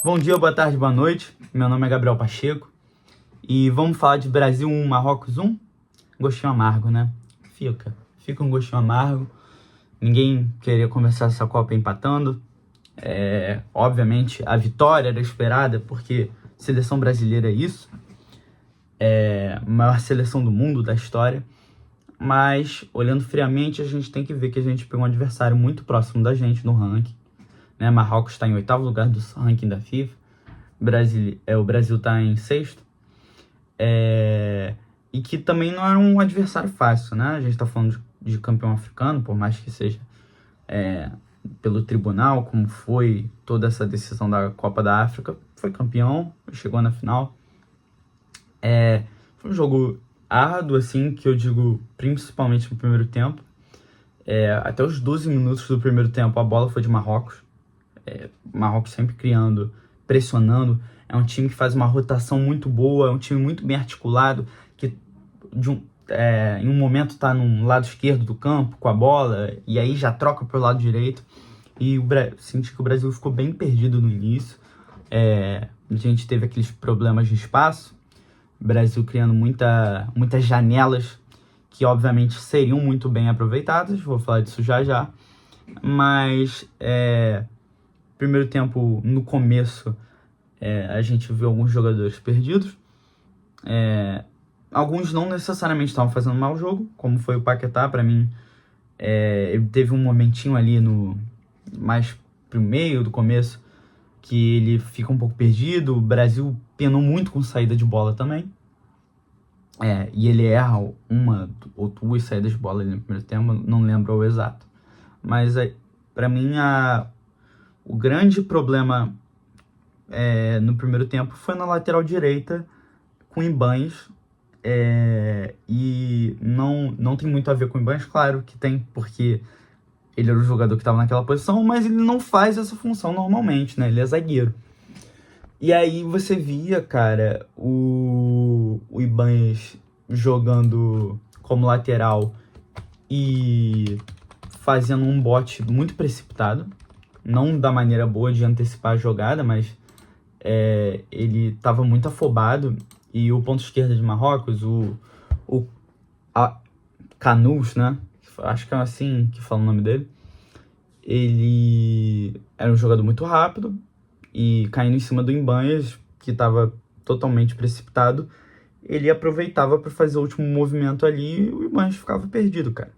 Bom dia, boa tarde, boa noite. Meu nome é Gabriel Pacheco e vamos falar de Brasil 1, Marrocos 1? Gostinho amargo, né? Fica um gostinho amargo. Ninguém queria começar essa Copa empatando. Obviamente, a vitória era esperada, porque seleção brasileira é isso. É a maior seleção do mundo, da história. Mas, olhando friamente, a gente tem que ver que a gente pegou um adversário muito próximo da gente no ranking. Né? Marrocos está em 8º lugar do ranking da FIFA. O Brasil está em 6º. E que também não era um adversário fácil, né? A gente está falando de campeão africano, por mais que seja pelo tribunal, como foi toda essa decisão da Copa da África. Foi campeão, chegou na final. Foi um jogo árduo, assim, que eu digo principalmente no primeiro tempo. Até os 12 minutos do primeiro tempo a bola foi de Marrocos. Marrocos sempre criando, pressionando. É um time que faz uma rotação muito boa, é um time muito bem articulado, que em um momento está no lado esquerdo do campo com a bola, e aí já troca para o lado direito. E senti que o Brasil ficou bem perdido no início. A gente teve aqueles problemas de espaço, o Brasil criando muitas janelas que obviamente seriam muito bem aproveitadas, vou falar disso já. Mas primeiro tempo, no começo, a gente viu alguns jogadores perdidos. Alguns não necessariamente estavam fazendo mau jogo, como foi o Paquetá. Para mim, ele teve um momentinho ali mais pro meio do começo que ele fica um pouco perdido. O Brasil penou muito com saída de bola também. E ele erra uma ou duas saídas de bola ali no primeiro tempo, não lembro o exato. Mas para mim o grande problema no primeiro tempo foi na lateral direita com o Ibañez. E não tem muito a ver com o Ibañez, claro que tem, porque ele era o jogador que estava naquela posição, mas ele não faz essa função normalmente, né? Ele é zagueiro. E aí você via, cara, o Ibañez jogando como lateral e fazendo um bote muito precipitado, não da maneira boa de antecipar a jogada, mas ele estava muito afobado. E o ponto esquerdo de Marrocos, o Canous, né? Acho que é assim que fala o nome dele. Ele era um jogador muito rápido e caindo em cima do Ibañez, que estava totalmente precipitado, ele aproveitava para fazer o último movimento ali e o Ibañez ficava perdido, cara.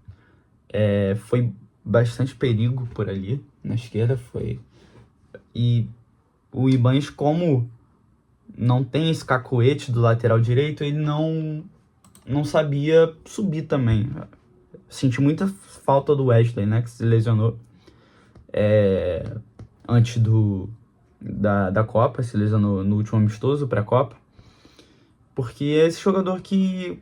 Foi bastante perigo por ali, na esquerda, E o Ibañez, como não tem esse cacoete do lateral direito, ele não sabia subir também. Senti muita falta do Wesley, né, que se lesionou antes da Copa, se lesionou no último amistoso pré-Copa, porque é esse jogador que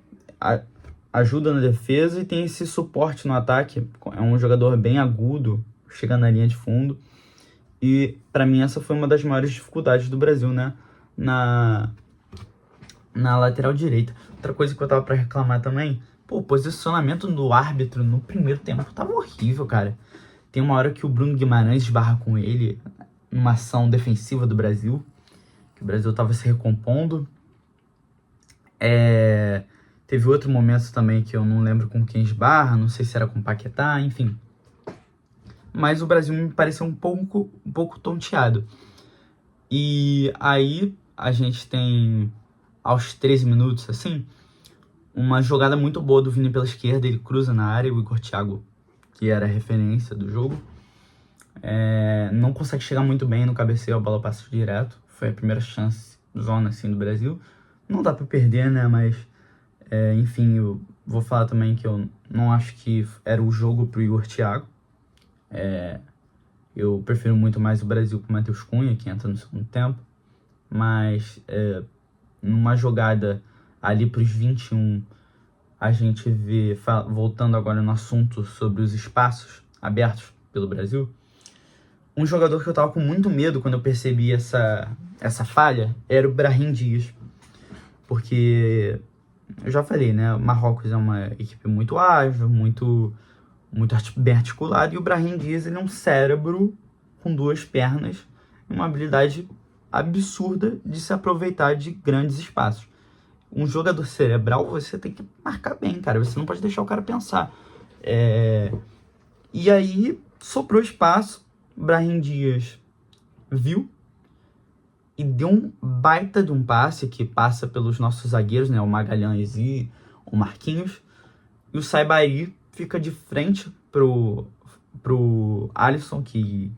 ajuda na defesa e tem esse suporte no ataque. É um jogador bem agudo, chega na linha de fundo, e para mim essa foi uma das maiores dificuldades do Brasil, né, na lateral direita. Outra coisa que eu tava pra reclamar também, o posicionamento do árbitro no primeiro tempo tava horrível, cara. Tem uma hora que o Bruno Guimarães esbarra com ele numa ação defensiva do Brasil, que o Brasil tava se recompondo. Teve outro momento também que eu não lembro com quem esbarra, não sei se era com o Paquetá, enfim. Mas o Brasil me pareceu um pouco tonteado. E aí a gente tem, aos 13 minutos, assim, uma jogada muito boa do Vini pela esquerda. Ele cruza na área, o Igor Thiago, que era a referência do jogo, não consegue chegar muito bem no cabeceio, a bola passa direto. Foi a primeira chance zona, assim, do Brasil. Não dá pra perder, né, mas enfim, eu vou falar também que eu não acho que era o jogo pro Igor Thiago. Eu prefiro muito mais o Brasil com o Matheus Cunha, que entra no segundo tempo. Mas numa jogada ali para os 21, a gente vê, voltando agora no assunto sobre os espaços abertos pelo Brasil, um jogador que eu tava com muito medo quando eu percebi essa falha era o Brahim Dias. Porque eu já falei, né? O Marrocos é uma equipe muito ágil, muito bem articulada, e o Brahim Dias, ele é um cérebro com duas pernas e uma habilidade absurda de se aproveitar de grandes espaços. Um jogador cerebral, você tem que marcar bem, cara. Você não pode deixar o cara pensar. E aí, sobrou espaço. Brahim Dias viu e deu um baita de um passe que passa pelos nossos zagueiros, né? O Magalhães e o Marquinhos. E o Saibari fica de frente pro Alisson, que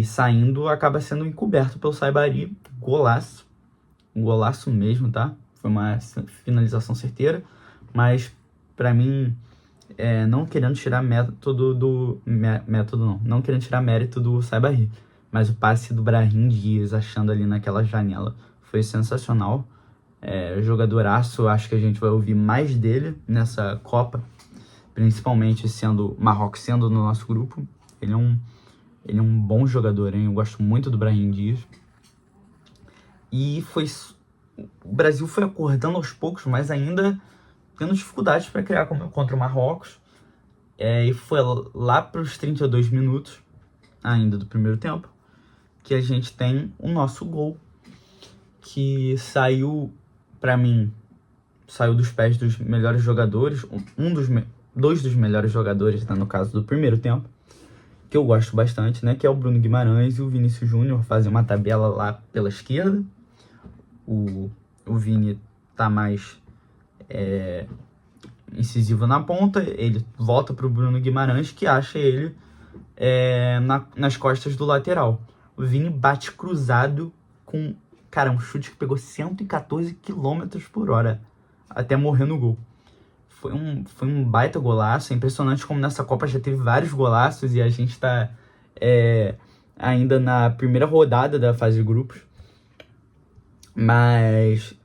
saindo acaba sendo encoberto pelo Saibari. Golaço. Um golaço mesmo, tá? Foi uma finalização certeira. Mas, pra mim, não querendo tirar não querendo tirar mérito do Saibari. Mas o passe do Brahim Dias achando ali naquela janela foi sensacional. Jogadoraço, acho que a gente vai ouvir mais dele nessa Copa, principalmente Marrocos sendo no nosso grupo. Ele é um bom jogador, hein? Eu gosto muito do Brahim Dias. E o Brasil foi acordando aos poucos, mas ainda tendo dificuldades para criar contra o Marrocos. E foi lá para os 32 minutos ainda do primeiro tempo que a gente tem o nosso gol, que saiu, para mim, saiu dos pés dos melhores jogadores, dois dos melhores jogadores, né, no caso do primeiro tempo, que eu gosto bastante, né, que é o Bruno Guimarães e o Vinícius Júnior. Fazem uma tabela lá pela esquerda. O Vini tá mais incisivo na ponta, ele volta pro Bruno Guimarães, que acha ele nas costas do lateral. O Vini bate cruzado com, cara, um chute que pegou 114 km por hora até morrer no gol. Foi um baita golaço. É impressionante como nessa Copa já teve vários golaços e a gente tá ainda na primeira rodada da fase de grupos. Mas,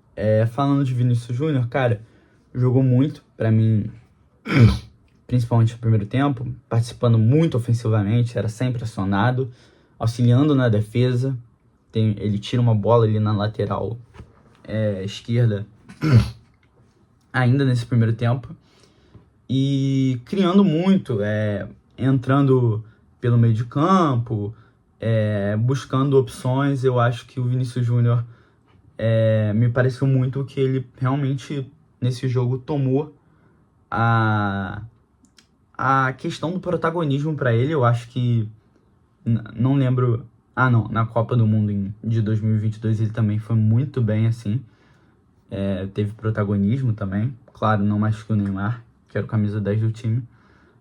falando de Vinícius Júnior, cara, jogou muito pra mim, principalmente no primeiro tempo, participando muito ofensivamente, era sempre acionado, auxiliando na defesa. Ele tira uma bola ali na lateral esquerda, ainda nesse primeiro tempo, e criando muito, entrando pelo meio de campo, buscando opções. Eu acho que o Vinícius Júnior me pareceu muito que ele realmente, nesse jogo, tomou a questão do protagonismo para ele. Eu acho que, não lembro, na Copa do Mundo de 2022 ele também foi muito bem, assim, teve protagonismo também, claro, não mais que o Neymar, que era o camisa 10 do time,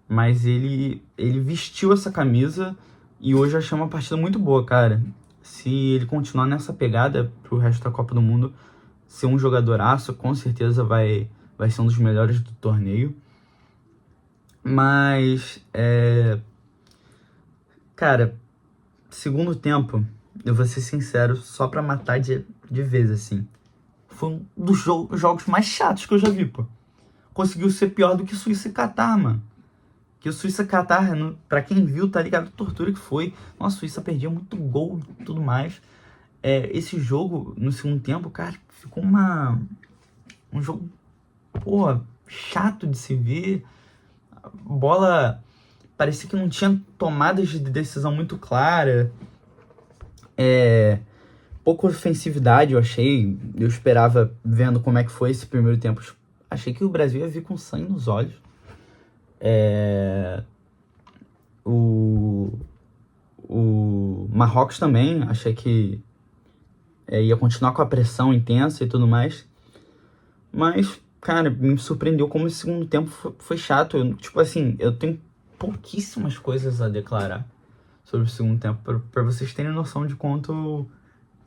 mas ele vestiu essa camisa e hoje eu achei uma partida muito boa, cara. Se ele continuar nessa pegada pro resto da Copa do Mundo, ser um jogadoraço, com certeza vai ser um dos melhores do torneio. Mas, cara, segundo tempo, eu vou ser sincero, só pra matar de vez, assim, foi um dos jogos mais chatos que eu já vi, pô. Conseguiu ser pior do que Suíça e Catar, mano. Que o Suíça e Catar, pra quem viu, tá ligado a tortura que foi. Nossa, a Suíça perdia muito gol e tudo mais. Esse jogo, no segundo tempo, cara, ficou um jogo, pô, chato de se ver. A bola parecia que não tinha tomadas de decisão muito clara. Pouca ofensividade, eu achei. Eu esperava, vendo como é que foi esse primeiro tempo, achei que o Brasil ia vir com sangue nos olhos. O Marrocos também, achei que ia continuar com a pressão intensa e tudo mais. Mas, cara, me surpreendeu como esse segundo tempo foi chato. Eu tenho pouquíssimas coisas a declarar sobre o segundo tempo, pra vocês terem noção de quanto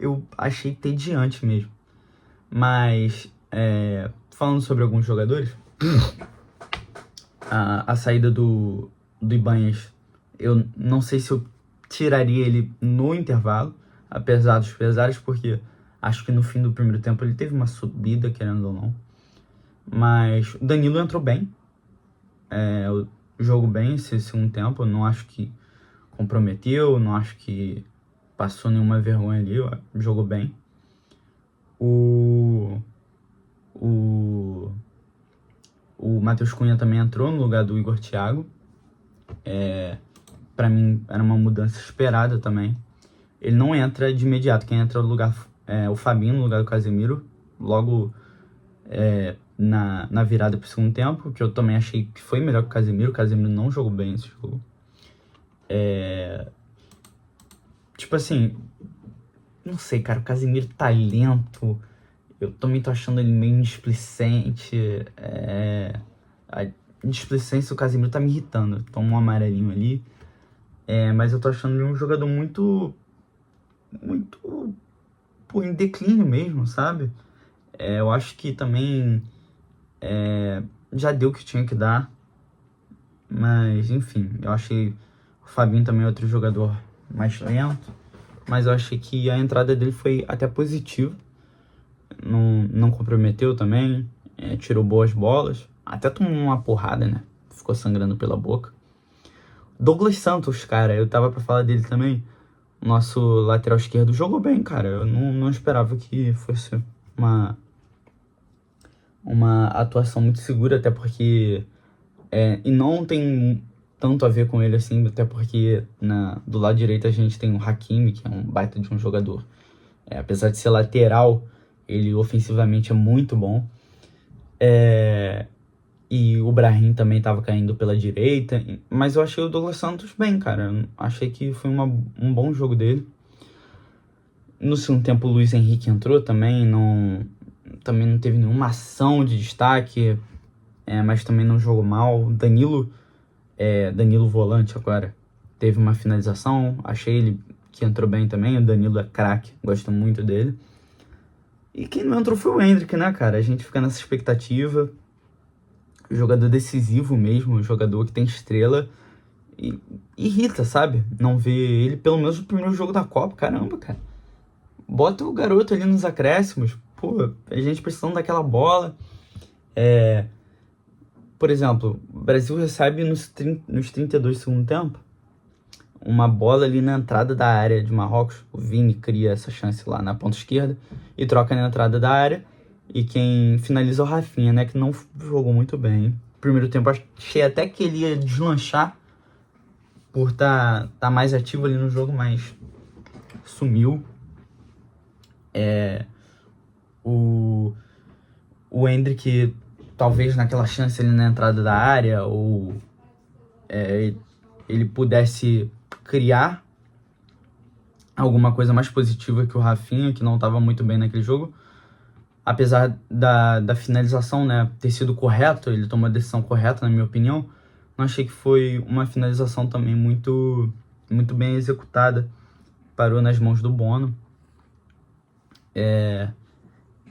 eu achei entediante mesmo. Mas, falando sobre alguns jogadores, a saída do Ibanhas, eu não sei se eu tiraria ele no intervalo, apesar dos pesares, porque acho que no fim do primeiro tempo ele teve uma subida, querendo ou não. Mas o Danilo entrou bem, jogou bem esse segundo tempo. Eu não acho que comprometeu, não acho que passou nenhuma vergonha ali, jogou bem. O Matheus Cunha também entrou no lugar do Igor Thiago. Pra mim era uma mudança esperada também. ele não entra de imediato. Quem entra no lugar é o Fabinho, no lugar do Casemiro, logo na virada pro segundo tempo, que eu também achei que foi melhor que o Casemiro. O Casemiro não jogou bem esse jogo. Tipo assim, não sei, cara, o Casemiro tá lento. Eu também tô achando ele meio displicente. A displicência do Casemiro tá me irritando. Toma um amarelinho ali. Mas eu tô achando ele um jogador muito, pô, em declínio mesmo, sabe? Eu acho que também já deu o que tinha que dar. Mas, enfim, eu achei o Fabinho também outro jogador mais lento. Mas eu achei que a entrada dele foi até positiva. Não comprometeu também. Tirou boas bolas. Até tomou uma porrada, né? Ficou sangrando pela boca. Douglas Santos, cara, eu tava pra falar dele também. Nosso lateral esquerdo jogou bem, cara. Eu não esperava que fosse uma atuação muito segura, até porque... e não tem tanto a ver com ele assim, até porque do lado direito a gente tem o Hakimi, que é um baita de um jogador. Apesar de ser lateral, ele ofensivamente é muito bom. E o Brahim também estava caindo pela direita. Mas eu achei o Douglas Santos bem, cara. Eu achei que foi um bom jogo dele. No segundo tempo o Luiz Henrique entrou também. Também não teve nenhuma ação de destaque. Mas também não jogou mal. Danilo volante agora, teve uma finalização. Achei ele que entrou bem também. O Danilo é craque. Gosto muito dele. E quem não entrou foi o Endrick, né, cara? A gente fica nessa expectativa. Jogador decisivo mesmo, jogador que tem estrela. E irrita, sabe? Não ver ele, pelo menos no primeiro jogo da Copa. Caramba, cara. Bota o garoto ali nos acréscimos. Pô, a gente precisando daquela bola. Por exemplo, o Brasil recebe nos 32 do segundo tempo uma bola ali na entrada da área de Marrocos. O Vini cria essa chance lá na ponta esquerda e troca na entrada da área. E quem finaliza é o Rafinha, né? Que não jogou muito bem. Primeiro tempo achei até que ele ia deslanchar por tá mais ativo ali no jogo, mas sumiu. O Endrick, talvez naquela chance ali na entrada da área, ou ele pudesse criar alguma coisa mais positiva que o Rafinha, que não estava muito bem naquele jogo. Apesar da finalização, né, ter sido correto, ele tomou a decisão correta, na minha opinião, não achei que foi uma finalização também muito, muito bem executada. Parou nas mãos do Bono.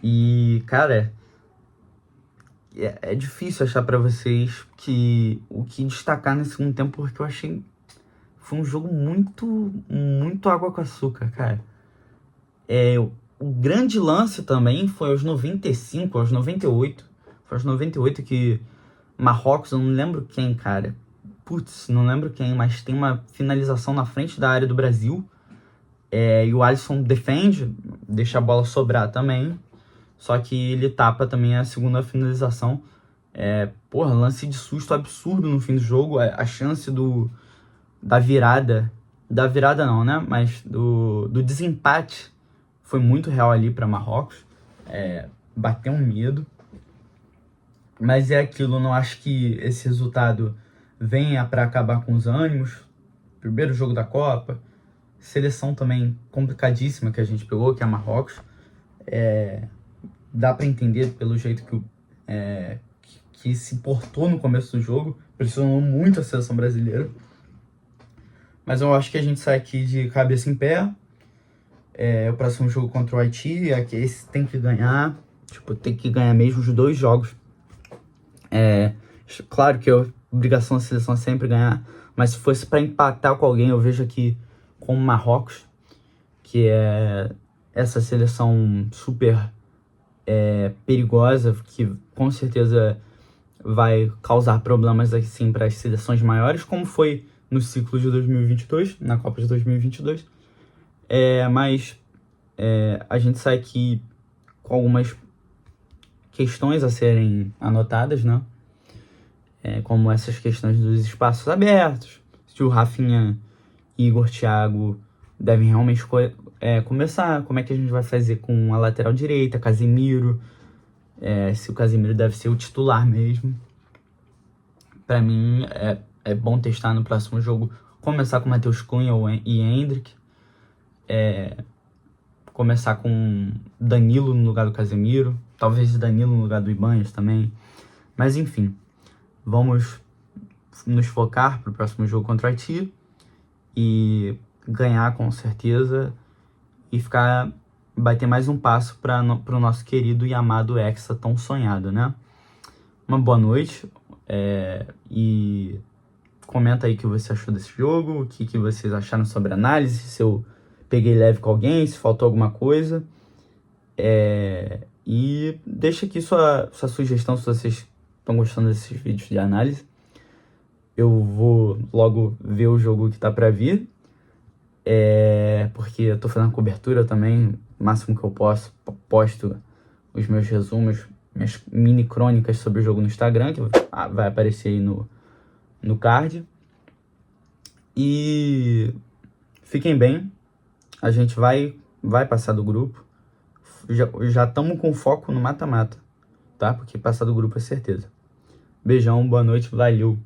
E, cara, é difícil achar pra vocês o que destacar nesse segundo tempo, porque eu achei foi um jogo muito, muito água com açúcar, cara. O grande lance também foi aos 95, aos 98. Foi aos 98 que Marrocos, eu não lembro quem, cara. Putz, não lembro quem, mas tem uma finalização na frente da área do Brasil. E o Alisson defende, deixa a bola sobrar também. Só que ele tapa também a segunda finalização. Lance de susto absurdo no fim do jogo. A chance da virada. Da virada não, né? Mas do desempate foi muito real ali para Marrocos. Bateu um medo. Mas é aquilo, não acho que esse resultado venha para acabar com os ânimos. Primeiro jogo da Copa. Seleção também complicadíssima que a gente pegou, que é a Marrocos. Dá para entender pelo jeito que se portou no começo do jogo. Pressionou muito a seleção brasileira. Mas eu acho que a gente sai aqui de cabeça em pé. O próximo jogo contra o Haiti, esse tem que ganhar. Tem que ganhar mesmo os 2 jogos. Claro que a obrigação da seleção é sempre ganhar. Mas se fosse para empatar com alguém, eu vejo aqui com o Marrocos, que é essa seleção super perigosa, que com certeza vai causar problemas assim para as seleções maiores, como foi no ciclo de 2022, na Copa de 2022. Mas a gente sai aqui com algumas questões a serem anotadas, né? Como essas questões dos espaços abertos, se o Rafinha, Igor, Thiago devem realmente começar. Como é que a gente vai fazer com a lateral direita, Casemiro, se o Casemiro deve ser o titular mesmo. Pra mim, é bom testar no próximo jogo, começar com Matheus Cunha e Endrick, começar com Danilo no lugar do Casemiro, talvez Danilo no lugar do Ibanez também, mas enfim, vamos nos focar pro próximo jogo contra o Haiti e ganhar com certeza e bater mais um passo pro nosso querido e amado Hexa tão sonhado, né? Uma boa noite, e comenta aí o que você achou desse jogo, o que vocês acharam sobre a análise, se eu peguei leve com alguém, se faltou alguma coisa. E deixa aqui sua sugestão se vocês estão gostando desses vídeos de análise. Eu vou logo ver o jogo que tá pra vir, porque eu tô fazendo cobertura também, o máximo que eu posto os meus resumos, minhas mini crônicas sobre o jogo no Instagram, que vai aparecer aí no card. E fiquem bem, a gente vai passar do grupo. Já estamos com foco no mata-mata, tá? Porque passar do grupo é certeza. Beijão, boa noite, valeu!